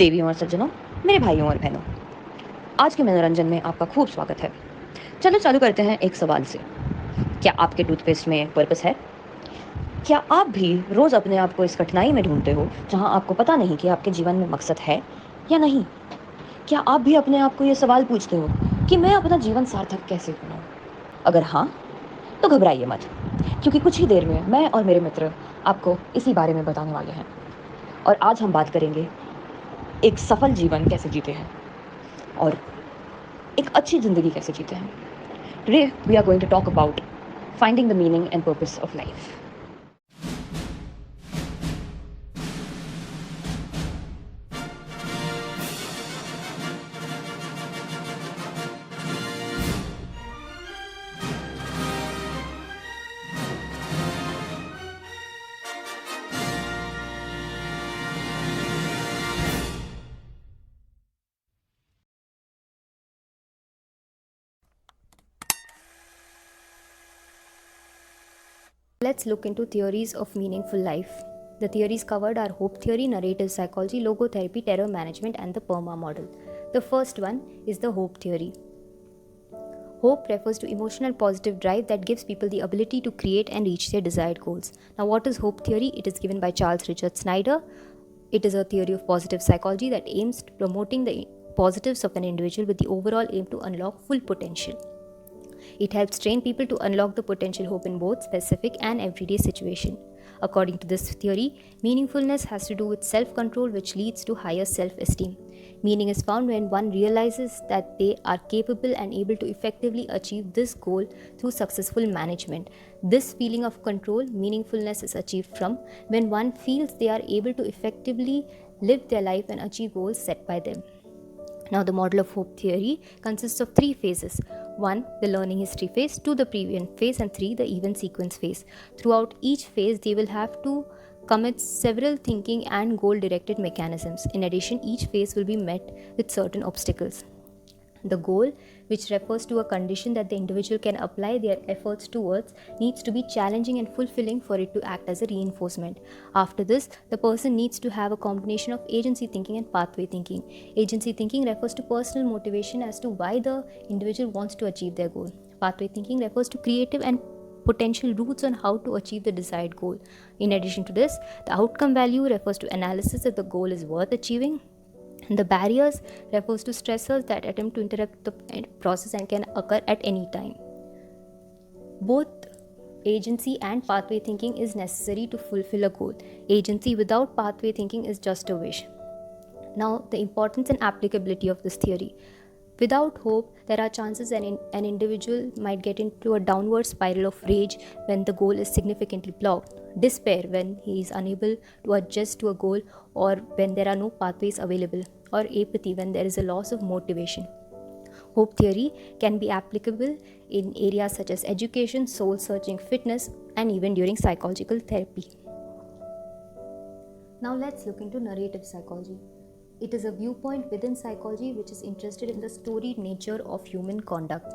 देवियों और सज्जनों, मेरे भाइयों और बहनों, आज के मनोरंजन में आपका खूब स्वागत है। चलो चालू करते हैं एक सवाल से। क्या आपके टूथपेस्ट में पर्पस है? क्या आप भी रोज अपने आप को इस कठिनाई में ढूंढते हो जहां आपको पता नहीं कि आपके जीवन में मकसद है या नहीं? क्या आप भी अपने आप को ये सवाल पूछते हो कि मैं अपना जीवन सार्थक कैसे बनाऊं? अगर हाँ, तो घबराइए मत, क्योंकि कुछ ही देर में मैं और मेरे मित्र आपको इसी बारे में बताने वाले हैं। और आज हम बात करेंगे एक सफल जीवन कैसे जीते हैं और एक अच्छी ज़िंदगी कैसे जीते हैं। Today we are going to talk about finding the meaning and purpose of life. Let's look into theories of meaningful life. The theories covered are hope theory, narrative psychology, logotherapy, terror management, and the PERMA model. The first one is the hope theory. Hope refers to emotional positive drive that gives people the ability to create and reach their desired goals. Now, what is hope theory? It is given by Charles Richard Snyder. It is a theory of positive psychology that aims at promoting the positives of an individual with the overall aim to unlock full potential. It helps train people to unlock the potential hope in both specific and everyday situation. According to this theory, meaningfulness has to do with self-control, which leads to higher self-esteem. Meaning is found when one realizes that they are capable and able to effectively achieve this goal through successful management. This feeling of control, meaningfulness is achieved from when one feels they are able to effectively live their life and achieve goals set by them. Now, the model of hope theory consists of three phases. 1. The learning history phase, 2. The previous phase, and 3. The event sequence phase. Throughout each phase, they will have to commit several thinking and goal-directed mechanisms. In addition, each phase will be met with certain obstacles. The goal, which refers to a condition that the individual can apply their efforts towards, needs to be challenging and fulfilling for it to act as a reinforcement. After this, the person needs to have a combination of agency thinking and pathway thinking. Agency thinking refers to personal motivation as to why the individual wants to achieve their goal. Pathway thinking refers to creative and potential routes on how to achieve the desired goal. In addition to this, the outcome value refers to analysis if the goal is worth achieving. The barriers refers to stressors that attempt to interrupt the process and can occur at any time. Both agency and pathway thinking is necessary to fulfill a goal. Agency without pathway thinking is just a wish. Now, the importance and applicability of this theory. Without hope, there are chances an individual might get into a downward spiral of rage when the goal is significantly blocked, despair when he is unable to adjust to a goal or when there are no pathways available, or apathy when there is a loss of motivation. Hope theory can be applicable in areas such as education, soul searching, fitness, and even during psychological therapy. Now let's look into narrative psychology. It is a viewpoint within psychology which is interested in the storied nature of human conduct.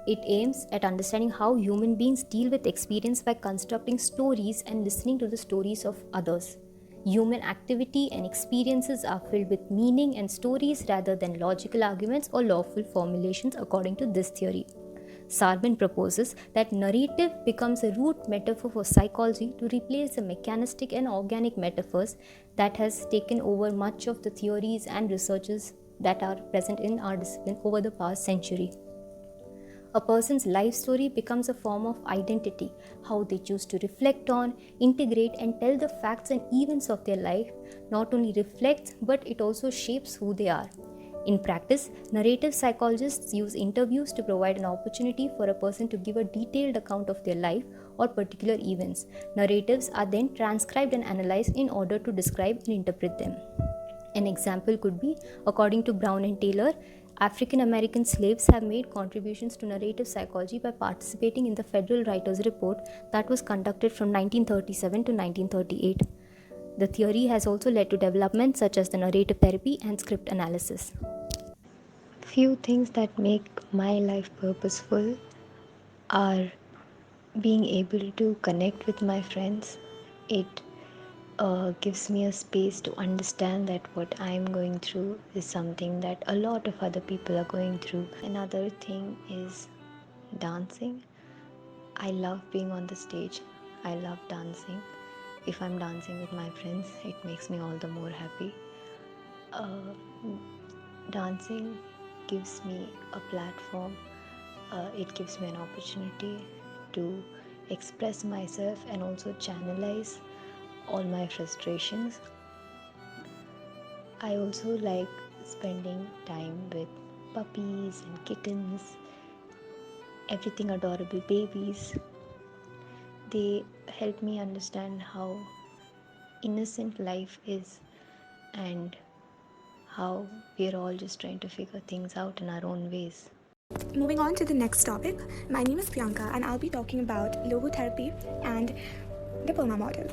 It aims at understanding how human beings deal with experience by constructing stories and listening to the stories of others. Human activity and experiences are filled with meaning and stories rather than logical arguments or lawful formulations according to this theory. Sarban proposes that narrative becomes a root metaphor for psychology to replace the mechanistic and organic metaphors that has taken over much of the theories and researches that are present in our discipline over the past century. A person's life story becomes a form of identity. How they choose to reflect on, integrate, and tell the facts and events of their life not only reflects but it also shapes who they are. In practice, narrative psychologists use interviews to provide an opportunity for a person to give a detailed account of their life or particular events. Narratives are then transcribed and analyzed in order to describe and interpret them. An example could be, according to Brown and Taylor, African American slaves have made contributions to narrative psychology by participating in the Federal Writers' Report that was conducted from 1937 to 1938. The theory has also led to developments such as the narrative therapy and script analysis. Few things that make my life purposeful are being able to connect with my friends. It gives me a space to understand that what I'm going through is something that a lot of other people are going through. Another thing is dancing. I love being on the stage. I love dancing. If I'm dancing with my friends, it makes me all the more happy. Uh, Dancing gives me a platform. It gives me an opportunity to express myself and also channelize all my frustrations. I also like spending time with puppies and kittens, everything adorable babies. They help me understand how innocent life is and how we're all just trying to figure things out in our own ways. Moving on to the next topic, my name is Priyanka and I'll be talking about logotherapy and the PERMA model.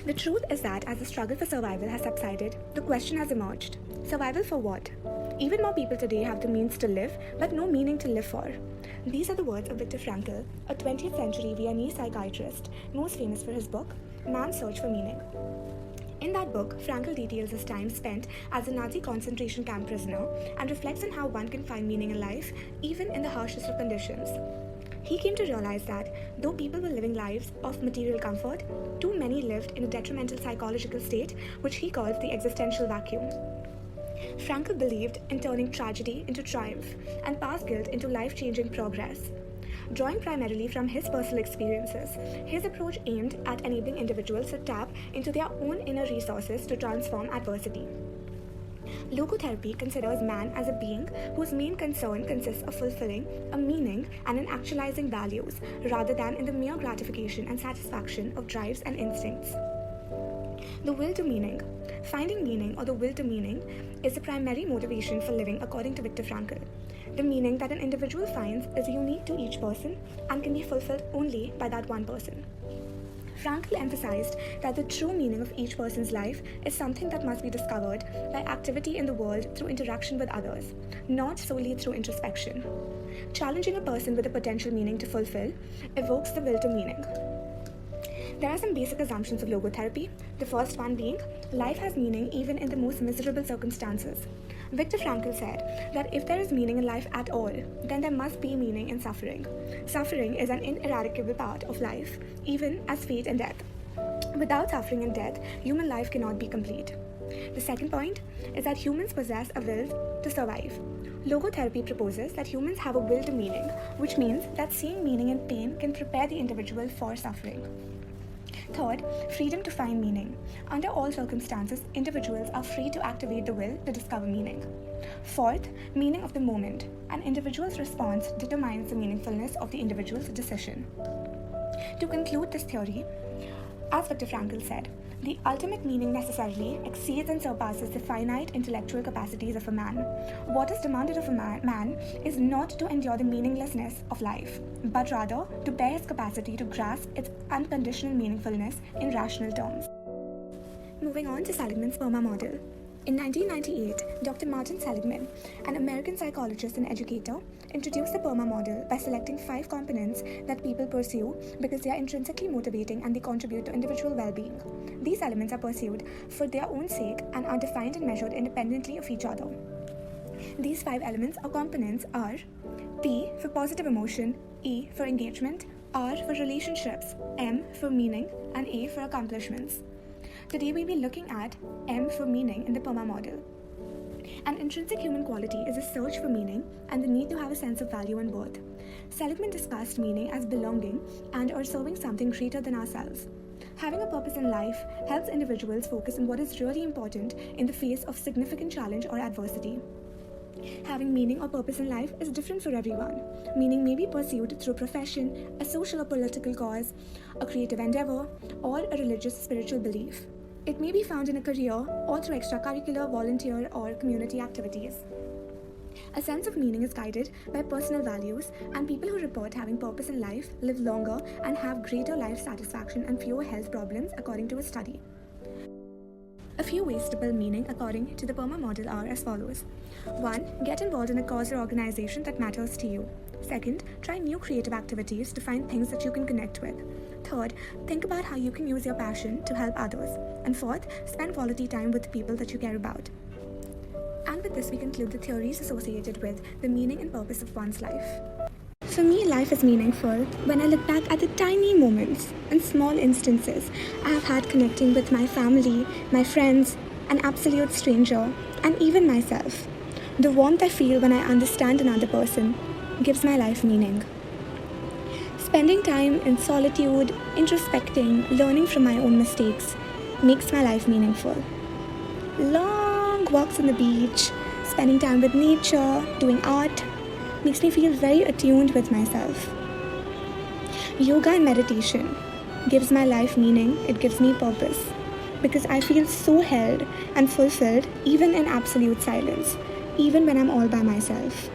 The truth is that as the struggle for survival has subsided, the question has emerged. Survival for what? Even more people today have the means to live, but no meaning to live for. These are the words of Viktor Frankl, a 20th century Viennese psychiatrist, most famous for his book, Man's Search for Meaning. In that book, Frankl details his time spent as a Nazi concentration camp prisoner and reflects on how one can find meaning in life, even in the harshest of conditions. He came to realize that, though people were living lives of material comfort, too many lived in a detrimental psychological state, which he called the existential vacuum. Frankl believed in turning tragedy into triumph and past guilt into life-changing progress. Drawing primarily from his personal experiences, his approach aimed at enabling individuals to tap into their own inner resources to transform adversity. Logotherapy considers man as a being whose main concern consists of fulfilling a meaning and in actualizing values, rather than in the mere gratification and satisfaction of drives and instincts. The will to meaning. Finding meaning, or the will to meaning, is the primary motivation for living according to Viktor Frankl. The meaning that an individual finds is unique to each person and can be fulfilled only by that one person. Frankl emphasized that the true meaning of each person's life is something that must be discovered by activity in the world through interaction with others, not solely through introspection. Challenging a person with a potential meaning to fulfill evokes the will to meaning. There are some basic assumptions of logotherapy, the first one being, life has meaning even in the most miserable circumstances. Viktor Frankl said that if there is meaning in life at all, then there must be meaning in suffering. Suffering is an ineradicable part of life, even as fate and death. Without suffering and death, human life cannot be complete. The second point is that humans possess a will to survive. Logotherapy proposes that humans have a will to meaning, which means that seeing meaning in pain can prepare the individual for suffering. Third, freedom to find meaning. Under all circumstances, individuals are free to activate the will to discover meaning. Fourth, meaning of the moment. An individual's response determines the meaningfulness of the individual's decision. To conclude this theory, as Viktor Frankl said, the ultimate meaning necessarily exceeds and surpasses the finite intellectual capacities of a man. What is demanded of a man is not to endure the meaninglessness of life, but rather to bear his capacity to grasp its unconditional meaningfulness in rational terms. Moving on to Seligman's PERMA model. In 1998, Dr. Martin Seligman, an American psychologist and educator, introduced the PERMA model by selecting 5 components that people pursue because they are intrinsically motivating and they contribute to individual well-being. These elements are pursued for their own sake and are defined and measured independently of each other. These 5 elements or components are P for positive emotion, E for engagement, R for relationships, M for meaning, and A for accomplishments. Today we'll be looking at M for meaning in the PERMA model. An intrinsic human quality is a search for meaning and the need to have a sense of value and worth. Seligman discussed meaning as belonging and or serving something greater than ourselves. Having a purpose in life helps individuals focus on what is really important in the face of significant challenge or adversity. Having meaning or purpose in life is different for everyone. Meaning may be pursued through profession, a social or political cause, a creative endeavor, or a religious spiritual belief. It may be found in a career or through extracurricular, volunteer, or community activities. A sense of meaning is guided by personal values, and people who report having purpose in life live longer and have greater life satisfaction and fewer health problems, according to a study. A few ways to build meaning according to the PERMA model are as follows. 1. Get involved in a cause or organization that matters to you. Second, try new creative activities to find things that you can connect with. Third, think about how you can use your passion to help others. And fourth, spend quality time with people that you care about. And with this, we conclude the theories associated with the meaning and purpose of one's life. For me, life is meaningful when I look back at the tiny moments and small instances I have had connecting with my family, my friends, an absolute stranger, and even myself. The warmth I feel when I understand another person gives my life meaning. Spending time in solitude, introspecting, learning from my own mistakes makes my life meaningful. Long walks on the beach, spending time with nature, doing art, makes me feel very attuned with myself. Yoga and meditation gives my life meaning, it gives me purpose, because I feel so held and fulfilled even in absolute silence, even when I'm all by myself.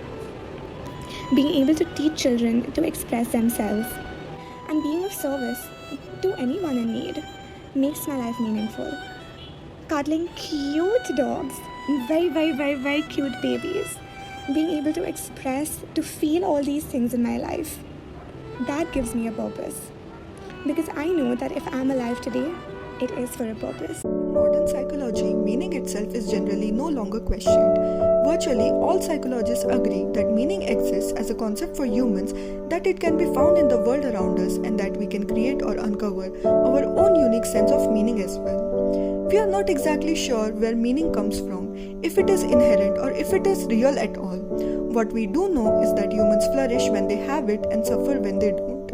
Being able to teach children to express themselves and being of service to anyone in need makes my life meaningful. Cuddling cute dogs, very cute babies, being able to express, to feel all these things in my life, that gives me a purpose. Because I know that if I'm alive today, it is for a purpose. In modern psychology, meaning itself is generally no longer questioned. Virtually all psychologists agree that meaning exists as a concept for humans, that it can be found in the world around us, and that we can create or uncover our own unique sense of meaning as well. We are not exactly sure where meaning comes from, if it is inherent or if it is real at all. What we do know is that humans flourish when they have it and suffer when they don't.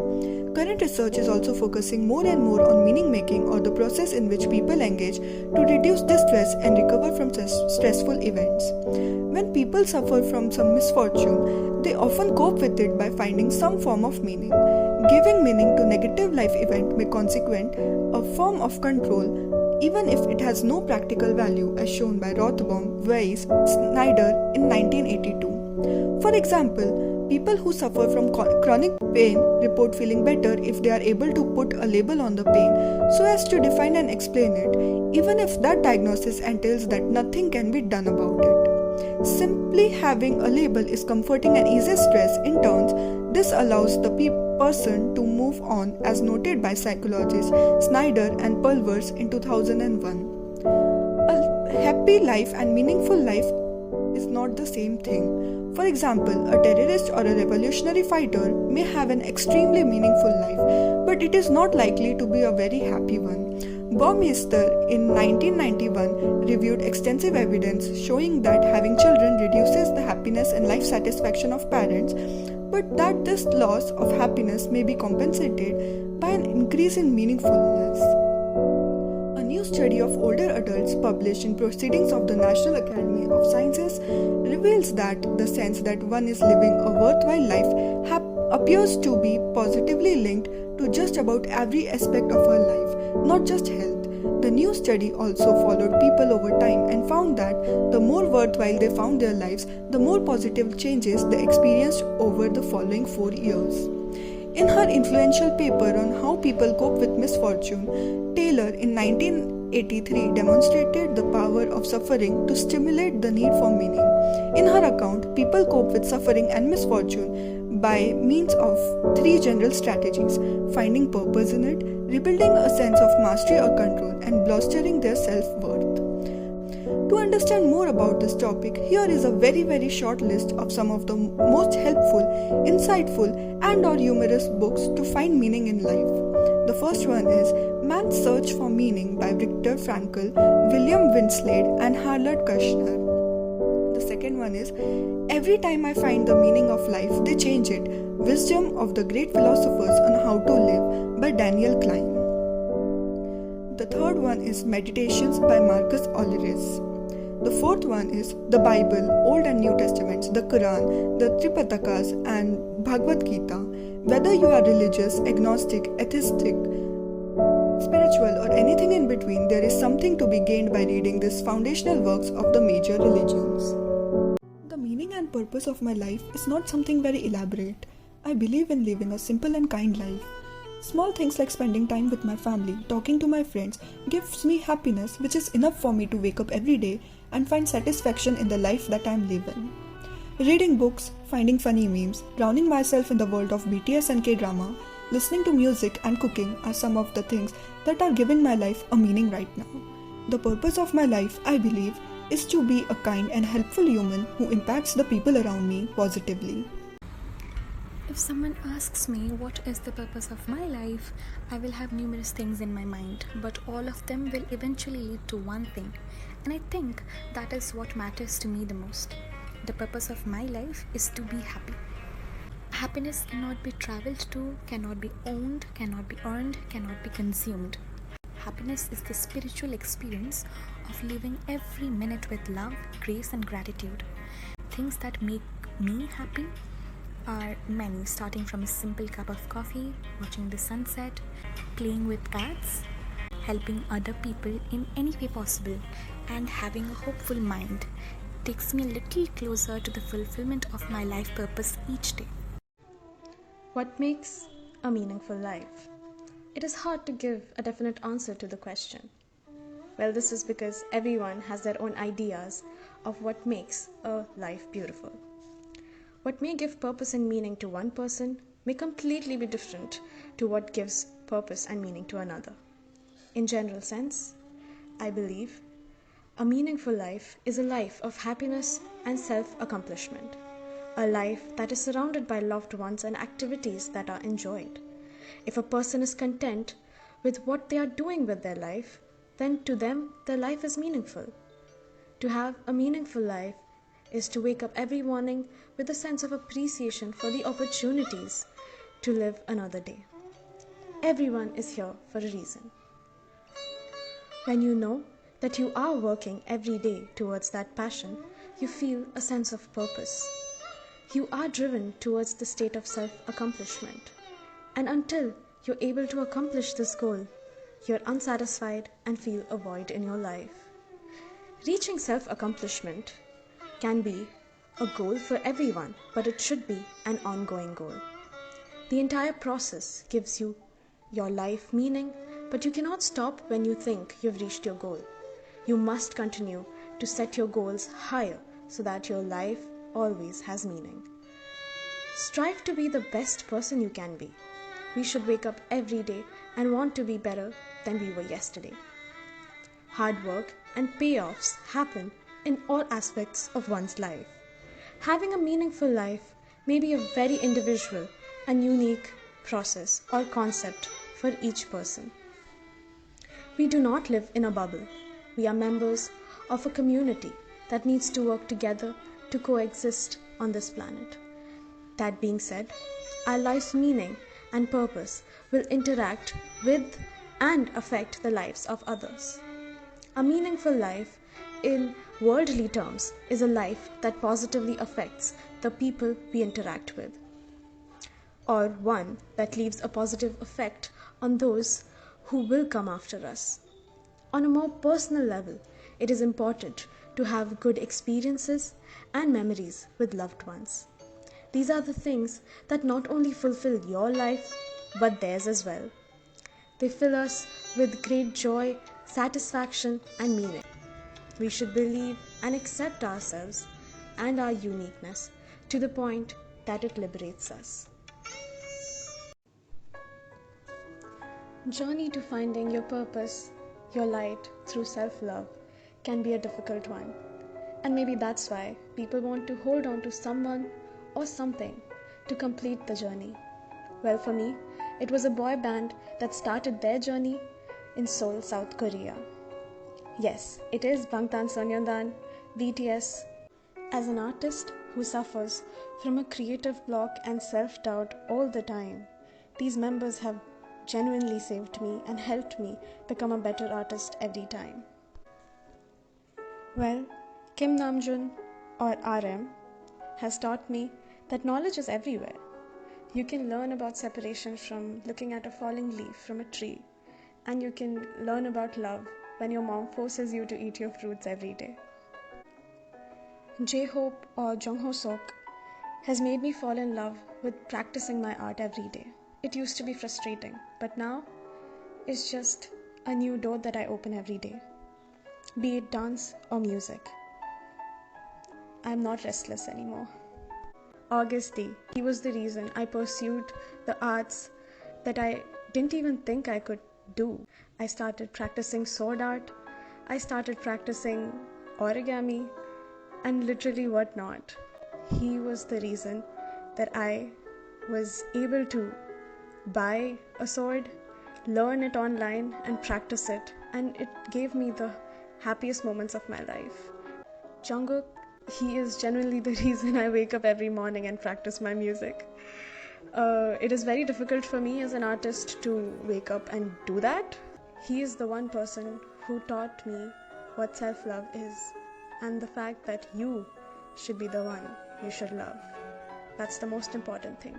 Current research is also focusing more and more on meaning making, or the process in which people engage to reduce distress and recover from stressful events. When people suffer from some misfortune, they often cope with it by finding some form of meaning. Giving meaning to negative life event may consequent a form of control, even if it has no practical value, as shown by Rothbaum, Weiss, Snyder in 1982. For example, people who suffer from chronic pain report feeling better if they are able to put a label on the pain so as to define and explain it, even if that diagnosis entails that nothing can be done about it. Simply having a label is comforting and eases stress. In turn, this allows the person to move on, as noted by psychologists Snyder and Pulvers in 2001. A happy life and meaningful life is not the same thing. For example, a terrorist or a revolutionary fighter may have an extremely meaningful life, but it is not likely to be a very happy one. Baumeister in 1991 reviewed extensive evidence showing that having children reduces the happiness and life satisfaction of parents, but that this loss of happiness may be compensated by an increase in meaningfulness. A new study of older adults published in Proceedings of the National Academy of Sciences reveals that the sense that one is living a worthwhile life appears to be positively linked to just about every aspect of our life, not just health. The new study also followed people over time and found that the more worthwhile they found their lives, the more positive changes they experienced over the following 4 years. In her influential paper on how people cope with misfortune, Taylor in 1983 demonstrated the power of suffering to stimulate the need for meaning. In her account, people cope with suffering and misfortune by means of 3 general strategies: finding purpose in it, rebuilding a sense of mastery or control, and bolstering their self-worth. To understand more about this topic, here is a very short list of some of the most helpful, insightful, and/or humorous books to find meaning in life. The first one is Man's Search for Meaning by Viktor Frankl, William Winslade, and Harald Kushner. The second one is Every Time I Find the Meaning of Life, They Change It, Wisdom of the Great Philosophers on How to Live by Daniel Klein. The third one is Meditations by Marcus Aurelius. The fourth one is the Bible, Old and New Testaments, the Quran, the Tripitakas, and Bhagavad Gita. Whether you are religious, agnostic, atheistic, spiritual, or anything in between, there is something to be gained by reading these foundational works of the major religions. The meaning and purpose of my life is not something very elaborate. I believe in living a simple and kind life. Small things like spending time with my family, talking to my friends, gives me happiness, which is enough for me to wake up every day and find satisfaction in the life that I am living. Reading books, finding funny memes, drowning myself in the world of BTS and K-drama, listening to music and cooking are some of the things that are giving my life a meaning right now. The purpose of my life, I believe, is to be a kind and helpful human who impacts the people around me positively. If someone asks me what is the purpose of my life, I will have numerous things in my mind, but all of them will eventually lead to one thing, and I think that is what matters to me the most. The purpose of my life is to be happy. Happiness cannot be traveled to, cannot be owned, cannot be earned, cannot be consumed. Happiness is the spiritual experience of living every minute with love, grace, and gratitude. Things that make me happy are many, starting from a simple cup of coffee, watching the sunset, playing with cats, helping other people in any way possible, and having a hopeful mind takes me a little closer to the fulfillment of my life purpose each day. What makes a meaningful life? It is hard to give a definite answer to the question. Well, this is because everyone has their own ideas of what makes a life beautiful. What may give purpose and meaning to one person may completely be different to what gives purpose and meaning to another. In general sense, I believe a meaningful life is a life of happiness and self-accomplishment, a life that is surrounded by loved ones and activities that are enjoyed. If a person is content with what they are doing with their life, then to them, their life is meaningful. To have a meaningful life is to wake up every morning with a sense of appreciation for the opportunities to live another day. Everyone is here for a reason. When you know that you are working every day towards that passion, you feel a sense of purpose. You are driven towards the state of self-accomplishment. And until you're able to accomplish this goal, you're unsatisfied and feel a void in your life. Reaching self-accomplishment can be a goal for everyone, but it should be an ongoing goal. The entire process gives you your life meaning, but you cannot stop when you think you've reached your goal. You must continue to set your goals higher so that your life always has meaning. Strive to be the best person you can be. We should wake up every day and want to be better than we were yesterday. Hard work and payoffs happen in all aspects of one's life. Having a meaningful life may be a very individual and unique process or concept for each person. We do not live in a bubble. We are members of a community that needs to work together to coexist on this planet. That being said, our life's meaning and purpose will interact with and affect the lives of others. A meaningful life, in worldly terms, is a life that positively affects the people we interact with, or one that leaves a positive effect on those who will come after us. On a more personal level, it is important to have good experiences and memories with loved ones. These are the things that not only fulfill your life, but theirs as well. They fill us with great joy, satisfaction, and meaning. We should believe and accept ourselves and our uniqueness to the point that it liberates us. Journey to finding your purpose, your light through self-love can be a difficult one. And maybe that's why people want to hold on to someone or something to complete the journey. Well, for me, it was a boy band that started their journey in Seoul, South Korea. Yes, it is Bangtan Sonyeondan, BTS. As an artist who suffers from a creative block and self-doubt all the time, these members have genuinely saved me and helped me become a better artist every time. Well, Kim Namjoon, or RM, has taught me that knowledge is everywhere. You can learn about separation from looking at a falling leaf from a tree, and you can learn about love when your mom forces you to eat your fruits every day. J-Hope, or Jungho Sok, has made me fall in love with practicing my art every day. It used to be frustrating, but now it's just a new door that I open every day. Be it dance or music, I'm not restless anymore. August D. He was the reason I pursued the arts that I didn't even think I could do. I started practicing sword art, I started practicing origami, and literally whatnot. He was the reason that I was able to buy a sword, learn it online, and practice it, and it gave me the happiest moments of my life. Jungkook, he is genuinely the reason I wake up every morning and practice my music. It is very difficult for me as an artist to wake up and do that. He is the one person who taught me what self-love is, and the fact that you should be the one you should love. That's the most important thing.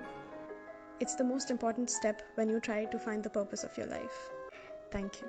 It's the most important step when you try to find the purpose of your life. Thank you.